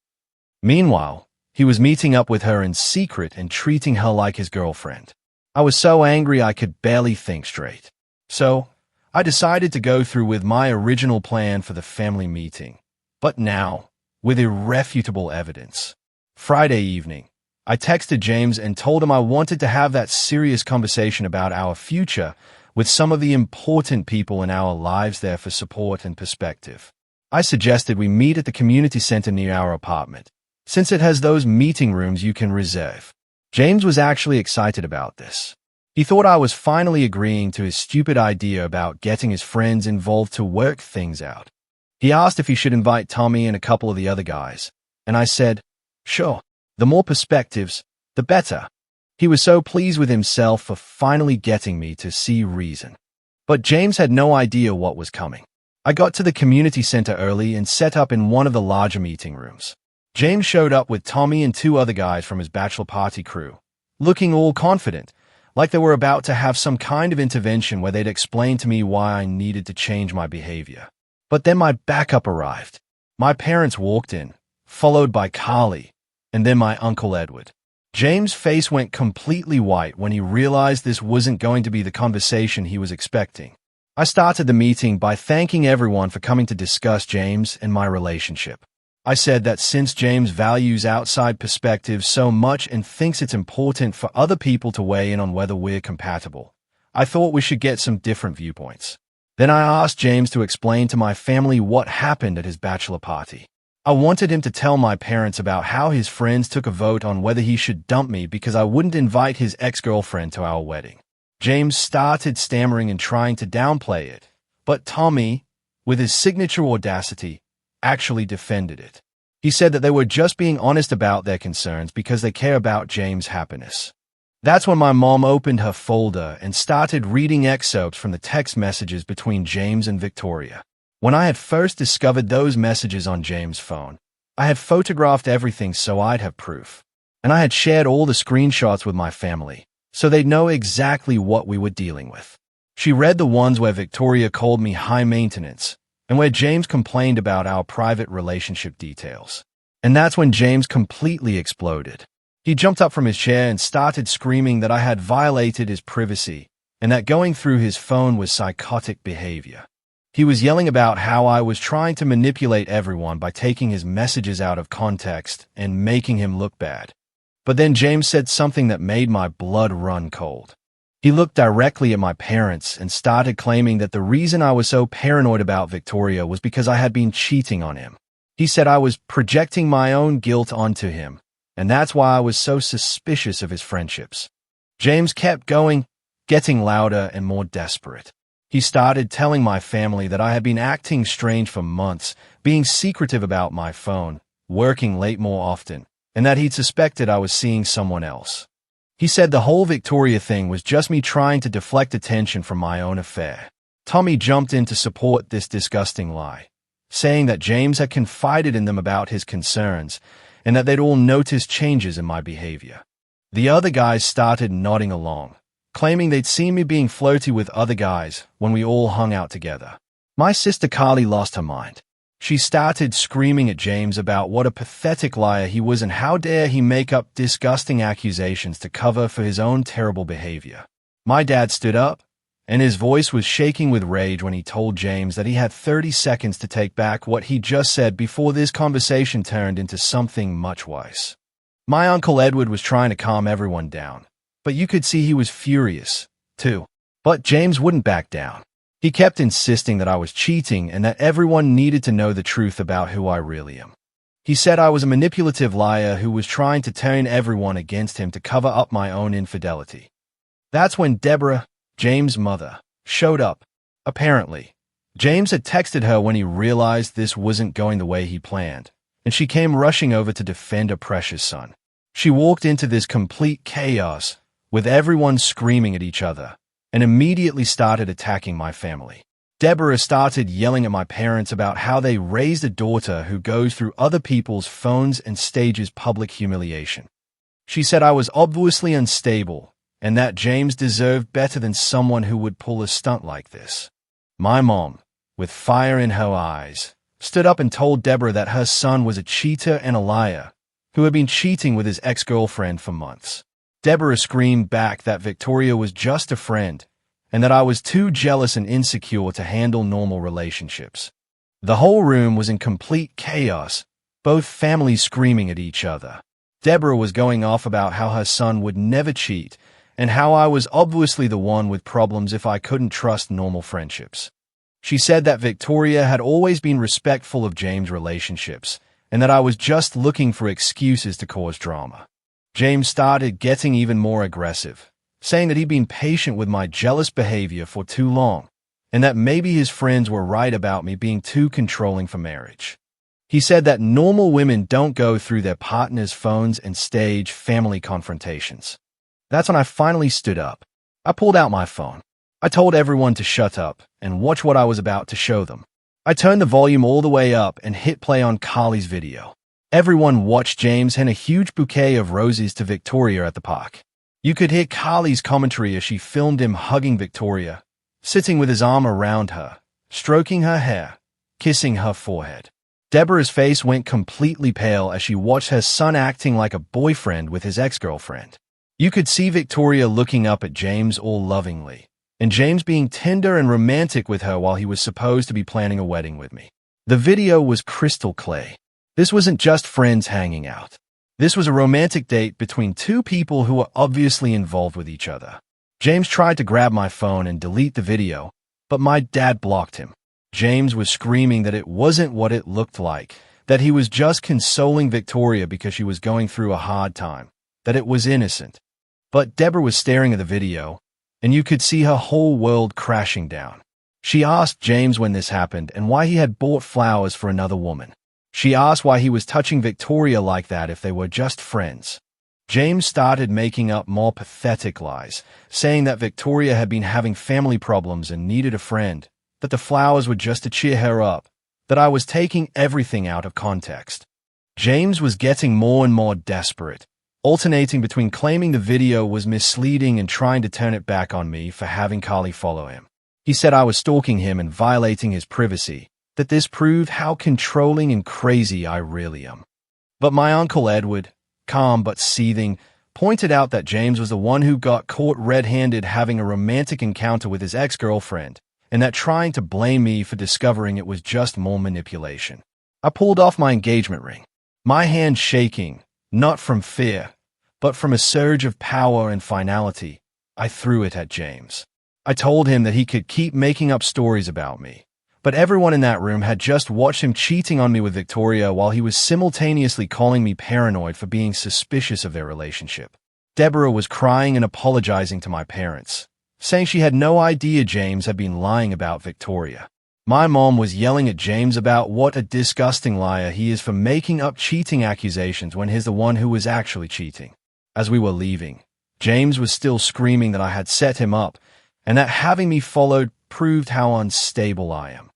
Meanwhile, he was meeting up with her in secret and treating her like his girlfriend. I was so angry I could barely think straight. So, I decided to go through with my original plan for the family meeting, but now, with irrefutable evidence. Friday evening, I texted James and told him I wanted to have that serious conversation about our future with some of the important people in our lives there for support and perspective. I suggested we meet at the community center near our apartment, since it has those meeting rooms you can reserve. James was actually excited about this. He thought I was finally agreeing to his stupid idea about getting his friends involved to work things out. He asked if he should invite Tommy and a couple of the other guys, and I said, sure, the more perspectives, the better. He was so pleased with himself for finally getting me to see reason. But James had no idea what was coming. I got to the community center early and set up in one of the larger meeting rooms. James showed up with Tommy and two other guys from his bachelor party crew, looking all confident, like they were about to have some kind of intervention where they'd explain to me why I needed to change my behavior. But then my backup arrived. My parents walked in, followed by Carly, and then my Uncle Edward. James' face went completely white when he realized this wasn't going to be the conversation he was expecting. I started the meeting by thanking everyone for coming to discuss James and my relationship. I said that since James values outside perspectives so much and thinks it's important for other people to weigh in on whether we're compatible, I thought we should get some different viewpoints. Then I asked James to explain to my family what happened at his bachelor party. I wanted him to tell my parents about how his friends took a vote on whether he should dump me because I wouldn't invite his ex-girlfriend to our wedding. James started stammering and trying to downplay it, but Tommy, with his signature audacity, actually defended it. He said that they were just being honest about their concerns because they care about James' happiness. That's when my mom opened her folder and started reading excerpts from the text messages between James and Victoria. When I had first discovered those messages on James' phone, I had photographed everything so I'd have proof. And I had shared all the screenshots with my family, so they'd know exactly what we were dealing with. She read the ones where Victoria called me high maintenance, and where James complained about our private relationship details. And that's when James completely exploded. He jumped up from his chair and started screaming that I had violated his privacy, and that going through his phone was psychotic behavior. He was yelling about how I was trying to manipulate everyone by taking his messages out of context and making him look bad. But then James said something that made my blood run cold. He looked directly at my parents and started claiming that the reason I was so paranoid about Victoria was because I had been cheating on him. He said I was projecting my own guilt onto him, and that's why I was so suspicious of his friendships. James kept going, getting louder and more desperate. He started telling my family that I had been acting strange for months, being secretive about my phone, working late more often, and that he'd suspected I was seeing someone else. He said the whole Victoria thing was just me trying to deflect attention from my own affair. Tommy jumped in to support this disgusting lie, saying that James had confided in them about his concerns and that they'd all noticed changes in my behavior. The other guys started nodding along, claiming they'd seen me being flirty with other guys when we all hung out together. My sister Carly lost her mind. She started screaming at James about what a pathetic liar he was and how dare he make up disgusting accusations to cover for his own terrible behavior. My dad stood up, and his voice was shaking with rage when he told James that he had 30 seconds to take back what he just said before this conversation turned into something much worse. My Uncle Edward was trying to calm everyone down, but you could see he was furious, too. But James wouldn't back down. He kept insisting that I was cheating and that everyone needed to know the truth about who I really am. He said I was a manipulative liar who was trying to turn everyone against him to cover up my own infidelity. That's when Deborah, James' mother, showed up. Apparently, James had texted her when he realized this wasn't going the way he planned, and she came rushing over to defend her precious son. She walked into this complete chaos, with everyone screaming at each other, and immediately started attacking my family. Deborah started yelling at my parents about how they raised a daughter who goes through other people's phones and stages public humiliation. She said I was obviously unstable, and that James deserved better than someone who would pull a stunt like this. My mom, with fire in her eyes, stood up and told Deborah that her son was a cheater and a liar who had been cheating with his ex-girlfriend for months. Deborah screamed back that Victoria was just a friend and that I was too jealous and insecure to handle normal relationships. The whole room was in complete chaos, both families screaming at each other. Deborah was going off about how her son would never cheat and how I was obviously the one with problems if I couldn't trust normal friendships. She said that Victoria had always been respectful of James' relationships and that I was just looking for excuses to cause drama. James started getting even more aggressive, saying that he'd been patient with my jealous behavior for too long and that maybe his friends were right about me being too controlling for marriage. He said that normal women don't go through their partner's phones and stage family confrontations. That's when I finally stood up. I pulled out my phone. I told everyone to shut up and watch what I was about to show them. I turned the volume all the way up and hit play on Carly's video. Everyone watched James hand a huge bouquet of roses to Victoria at the park. You could hear Carly's commentary as she filmed him hugging Victoria, sitting with his arm around her, stroking her hair, kissing her forehead. Deborah's face went completely pale as she watched her son acting like a boyfriend with his ex-girlfriend. You could see Victoria looking up at James all lovingly, and James being tender and romantic with her while he was supposed to be planning a wedding with me. The video was crystal clear. This wasn't just friends hanging out. This was a romantic date between two people who were obviously involved with each other. James tried to grab my phone and delete the video, but my dad blocked him. James was screaming that it wasn't what it looked like, that he was just consoling Victoria because she was going through a hard time, that it was innocent. But Deborah was staring at the video, and you could see her whole world crashing down. She asked James when this happened and why he had bought flowers for another woman. She asked why he was touching Victoria like that if they were just friends. James started making up more pathetic lies, saying that Victoria had been having family problems and needed a friend, that the flowers were just to cheer her up, that I was taking everything out of context. James was getting more and more desperate, alternating between claiming the video was misleading and trying to turn it back on me for having Carly follow him. He said I was stalking him and violating his privacy, that this proved how controlling and crazy I really am. But my Uncle Edward, calm but seething, pointed out that James was the one who got caught red-handed having a romantic encounter with his ex-girlfriend, and that trying to blame me for discovering it was just more manipulation. I pulled off my engagement ring, my hand shaking, not from fear, but from a surge of power and finality. I threw it at James. I told him that he could keep making up stories about me, but everyone in that room had just watched him cheating on me with Victoria while he was simultaneously calling me paranoid for being suspicious of their relationship. Deborah was crying and apologizing to my parents, saying she had no idea James had been lying about Victoria. My mom was yelling at James about what a disgusting liar he is for making up cheating accusations when he's the one who was actually cheating. As we were leaving, James was still screaming that I had set him up and that having me followed proved how unstable I am.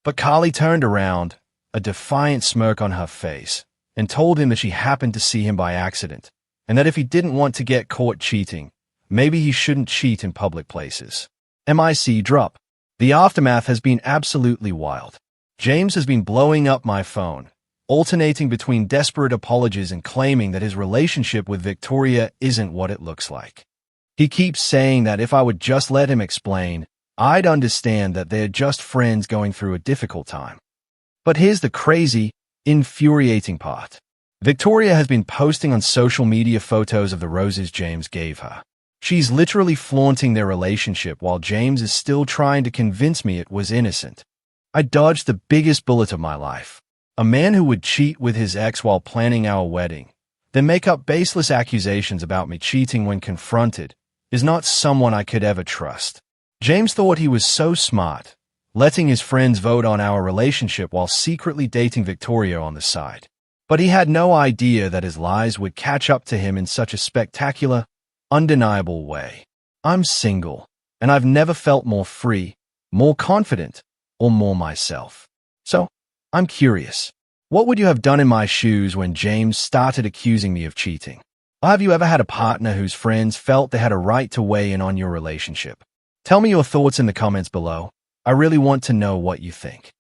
But Carly turned around, a defiant smirk on her face, and told him that she happened to see him by accident, and that if he didn't want to get caught cheating, maybe he shouldn't cheat in public places. MIC drop. The aftermath has been absolutely wild. James has been blowing up my phone, alternating between desperate apologies and claiming that his relationship with Victoria isn't what it looks like. He keeps saying that if I would just let him explain, I'd understand that they're just friends going through a difficult time. But here's the crazy, infuriating part. Victoria has been posting on social media photos of the roses James gave her. She's literally flaunting their relationship while James is still trying to convince me it was innocent. I dodged the biggest bullet of my life. A man who would cheat with his ex while planning our wedding, then make up baseless accusations about me cheating when confronted, is not someone I could ever trust. James thought he was so smart, letting his friends vote on our relationship while secretly dating Victoria on the side. But he had no idea that his lies would catch up to him in such a spectacular, undeniable way. I'm single, and I've never felt more free, more confident, or more myself. So, I'm curious. What would you have done in my shoes when James started accusing me of cheating? Or have you ever had a partner whose friends felt they had a right to weigh in on your relationship? Tell me your thoughts in the comments below. I really want to know what you think.